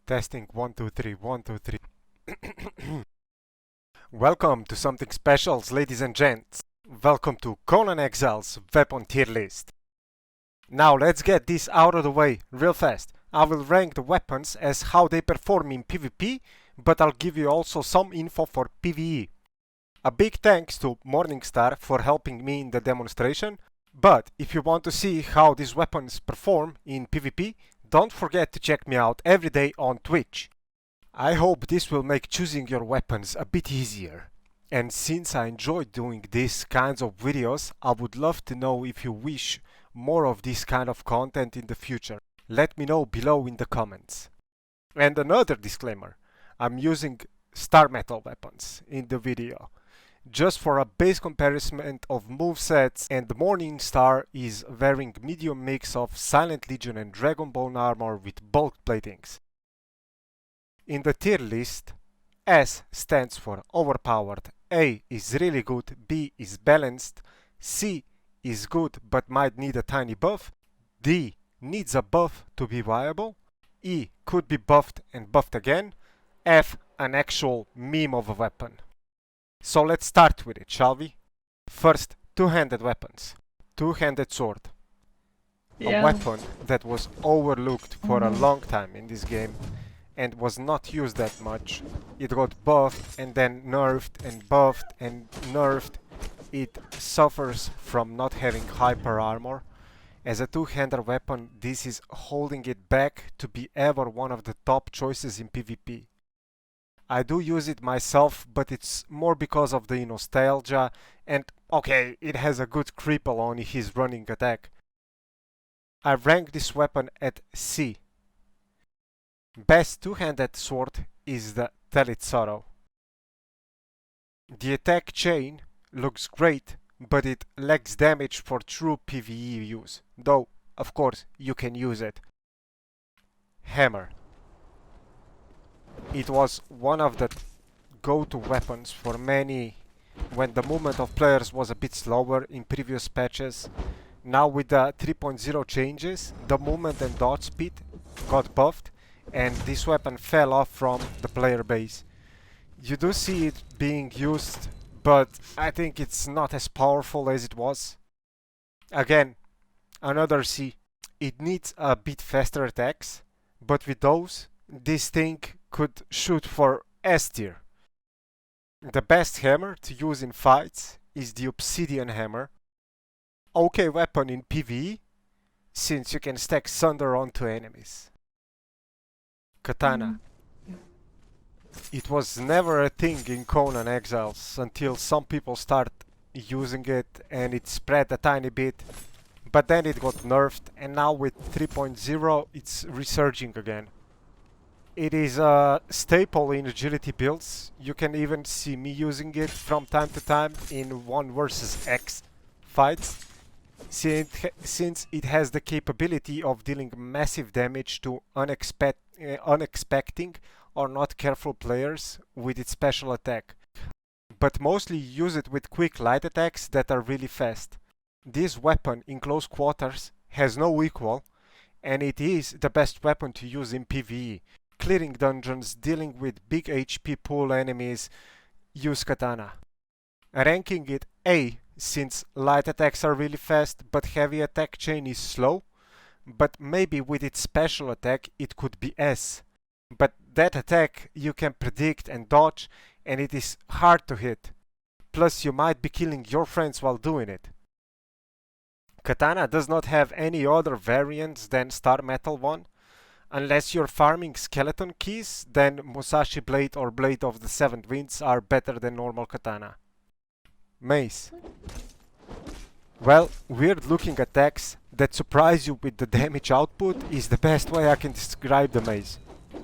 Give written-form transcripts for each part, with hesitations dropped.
Testing 1 2 3 1 2 3. Welcome to something special, ladies and gents. Welcome to Conan Exiles weapon tier list. Now let's get this out of the way real fast. I will rank the weapons as how they perform in PvP, but I'll give you also some info for PvE. A big thanks to Morningstar for helping me in the demonstration, but if you want to see how these weapons perform in PvP, don't forget to check me out every day on Twitch. I hope this will make choosing your weapons a bit easier. And since I enjoy doing these kinds of videos, I would love to know if you wish more of this kind of content in the future. Let me know below in the comments. And another disclaimer, I'm using star metal weapons in the video, just for a base comparison of movesets, and the Morningstar is wearing medium mix of Silent Legion and Dragon Bone armor with bulk platings. In the tier list, S stands for overpowered, A is really good, B is balanced, C is good but might need a tiny buff, D needs a buff to be viable, E could be buffed and buffed again, F an actual meme of a weapon. So let's start with it, shall we? First, two-handed weapons. Two-handed sword. A weapon that was overlooked for a long time in this game and was not used that much. It got buffed and then nerfed and buffed and nerfed. It suffers from not having hyper armor. As a two-handed weapon, this is holding it back to be ever one of the top choices in PvP. I do use it myself, but it's more because of the nostalgia, and okay, it has a good cripple on his running attack. I rank this weapon at C. Best two-handed sword is the Telitsaro. The attack chain looks great, but it lacks damage for true PvE use, though, of course, you can use it. Hammer. It was one of the go-to weapons for many when the movement of players was a bit slower in previous patches. Now with the 3.0 changes, the movement and dodge speed got buffed and this weapon fell off from the player base. You do see it being used, but I think it's not as powerful as it was. Again, another C. It needs a bit faster attacks, but with those, this thing could shoot for S tier. The best hammer to use in fights is the Obsidian Hammer. Okay weapon in PvE, since you can stack thunder onto enemies. Katana. It was never a thing in Conan Exiles until some people start using it and it spread a tiny bit, but then it got nerfed and now with 3.0 it's resurging again. It is a staple in agility builds. You can even see me using it from time to time in 1 versus X fights, since it has the capability of dealing massive damage to unexpecting or not careful players with its special attack. But mostly use it with quick light attacks that are really fast. This weapon in close quarters has no equal, and it is the best weapon to use in PvE. Clearing dungeons, dealing with big HP pool enemies, use Katana. Ranking it A, since light attacks are really fast but heavy attack chain is slow, but maybe with its special attack it could be S. But that attack you can predict and dodge, and it is hard to hit. Plus you might be killing your friends while doing it. Katana does not have any other variants than Star Metal one. Unless you're farming skeleton keys, then Musashi Blade or Blade of the Seven Winds are better than normal katana. Mace. Well, weird looking attacks that surprise you with the damage output is the best way I can describe the mace.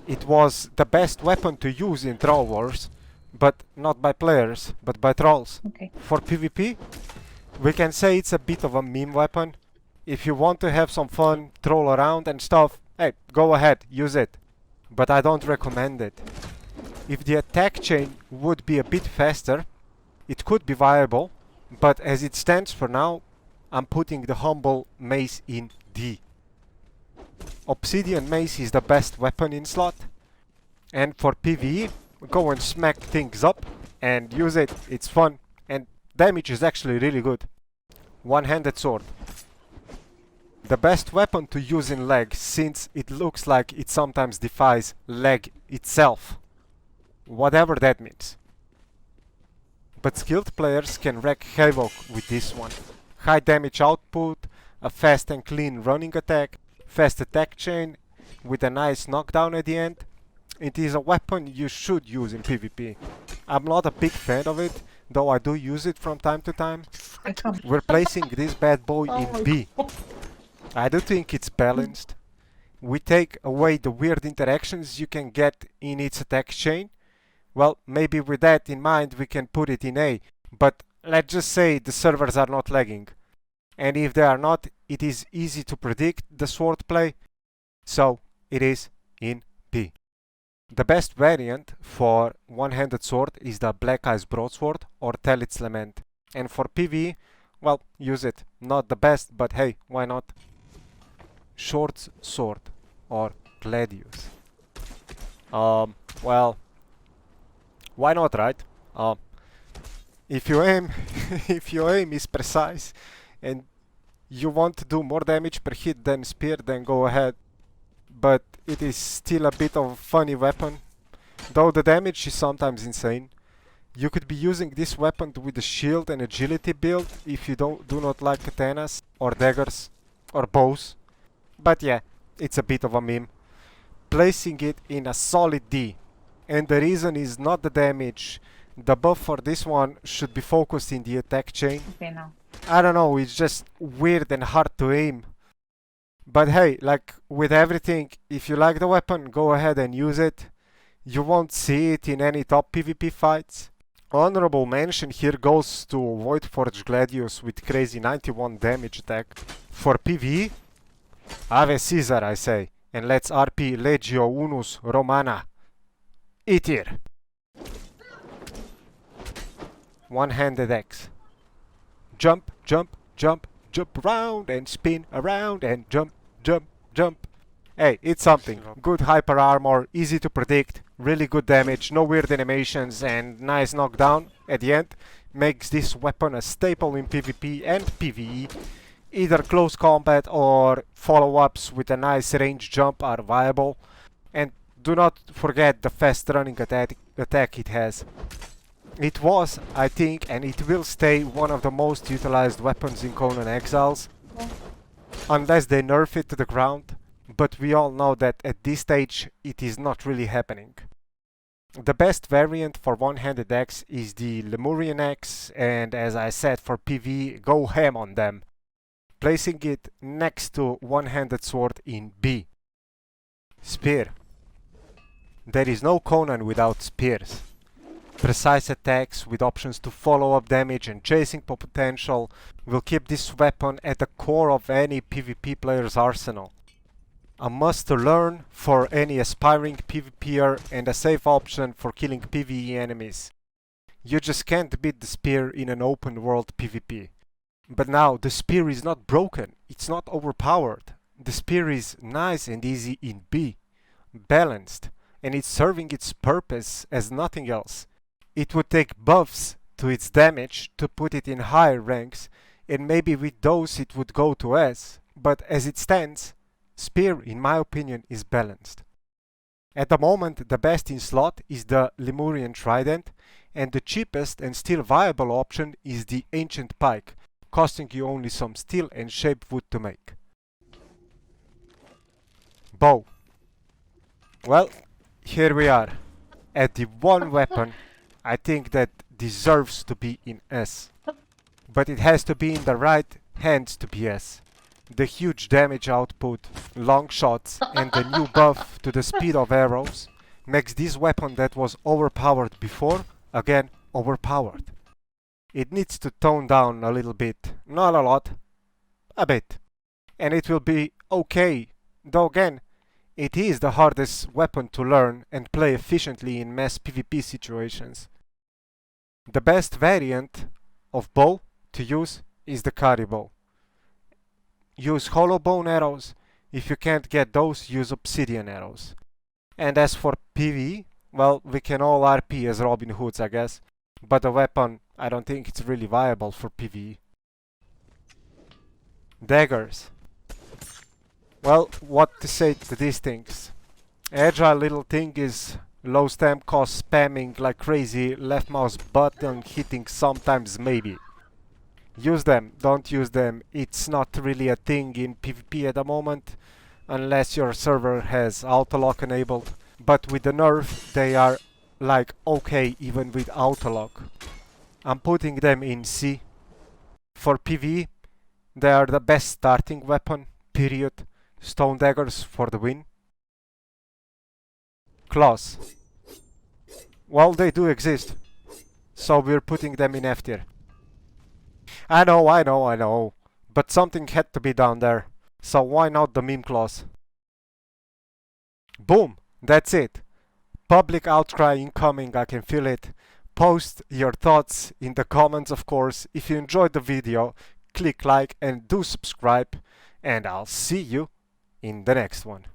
It was the best weapon to use in Troll Wars, but not by players, but by trolls. Okay. For PvP, we can say it's a bit of a meme weapon. If you want to have some fun, troll around and stuff, hey, go ahead, use it. But I don't recommend it. If the attack chain would be a bit faster, it could be viable, but as it stands for now, I'm putting the humble mace in D. Obsidian mace is the best weapon in slot. And for PvE, go and smack things up and use it. It's fun and damage is actually really good. One-handed sword. The best weapon to use in lag, since it looks like it sometimes defies lag itself. Whatever that means. But skilled players can wreak havoc with this one. High damage output, a fast and clean running attack, fast attack chain with a nice knockdown at the end. It is a weapon you should use in PvP. I'm not a big fan of it, though I do use it from time to time. We're placing this bad boy in B. I do think it's balanced. We take away the weird interactions you can get in its attack chain. Well, maybe with that in mind we can put it in A, but let's just say the servers are not lagging. And if they are not, it is easy to predict the sword play, so it is in B. The best variant for one-handed sword is the Black Eyes Broadsword or Tellit's Lament. And for PvE, well, use it. Not the best, but hey, why not? Short Sword or Gladius. Well, why not, right? If your aim if your aim is precise and you want to do more damage per hit than spear, then go ahead. But it is still a bit of a funny weapon, though the damage is sometimes insane. You could be using this weapon with a shield and agility build if you do not like katanas or daggers or bows. But yeah, it's a bit of a meme. Placing it in a solid D. And the reason is not the damage. The buff for this one should be focused in the attack chain. Okay, now. I don't know, it's just weird and hard to aim. But hey, like with everything, if you like the weapon, go ahead and use it. You won't see it in any top PvP fights. Honorable mention here goes to Voidforged Gladius with crazy 91 damage attack. For PvE, Ave Caesar, I say, and let's RP Legio Unus Romana. Itir. One-handed X. Jump, jump, jump, jump around and spin around and jump, jump, jump. Hey, it's something. Good hyper armor, easy to predict, really good damage, no weird animations and nice knockdown at the end. Makes this weapon a staple in PvP and PvE. Either close combat or follow-ups with a nice range jump are viable. And do not forget the fast running attack it has. It was, I think, and it will stay one of the most utilized weapons in Conan Exiles. Unless they nerf it to the ground. But we all know that at this stage it is not really happening. The best variant for one-handed axe is the Lemurian axe, and as I said for PvE, go ham on them. Placing it next to one-handed sword in B. Spear. There is no Conan without spears. Precise attacks with options to follow up damage and chasing potential will keep this weapon at the core of any PvP player's arsenal. A must to learn for any aspiring PvPer and a safe option for killing PvE enemies. You just can't beat the spear in an open world PvP. But now the spear is not broken, it's not overpowered. The spear is nice and easy in B, balanced, and it's serving its purpose as nothing else. It would take buffs to its damage to put it in higher ranks, and maybe with those it would go to S, but as it stands, spear, in my opinion, is balanced. At the moment, the best in slot is the Lemurian Trident, and the cheapest and still viable option is the Ancient Pike, costing you only some steel and shape wood to make. Bow. Well, here we are, at the one weapon I think that deserves to be in S. But it has to be in the right hands to be S. The huge damage output, long shots, and the new buff to the speed of arrows makes this weapon that was overpowered before, again overpowered. It needs to tone down a little bit, not a lot, a bit. And it will be okay, though again, it is the hardest weapon to learn and play efficiently in mass PvP situations. The best variant of bow to use is the carry bow. Use hollow bone arrows. If you can't get those, use obsidian arrows. And as for PV, well, we can all RP as Robin Hoods, I guess. But the weapon, I don't think it's really viable for PvE. Daggers. Well, what to say to these things? Agile little thing is low stam cost spamming like crazy, left mouse button hitting sometimes maybe. Use them, don't use them. It's not really a thing in PvP at the moment, unless your server has autolock enabled. But with the nerf, they are like okay even with autolock. I'm putting them in C. For PvE, they are the best starting weapon, period. Stone daggers for the win. Claws. Well, they do exist, so we're putting them in F tier. I know, but something had to be done there, so why not the meme claws? Boom, that's it. Public outcry incoming, I can feel it. Post your thoughts in the comments, of course. If you enjoyed the video, click like and do subscribe, and I'll see you in the next one.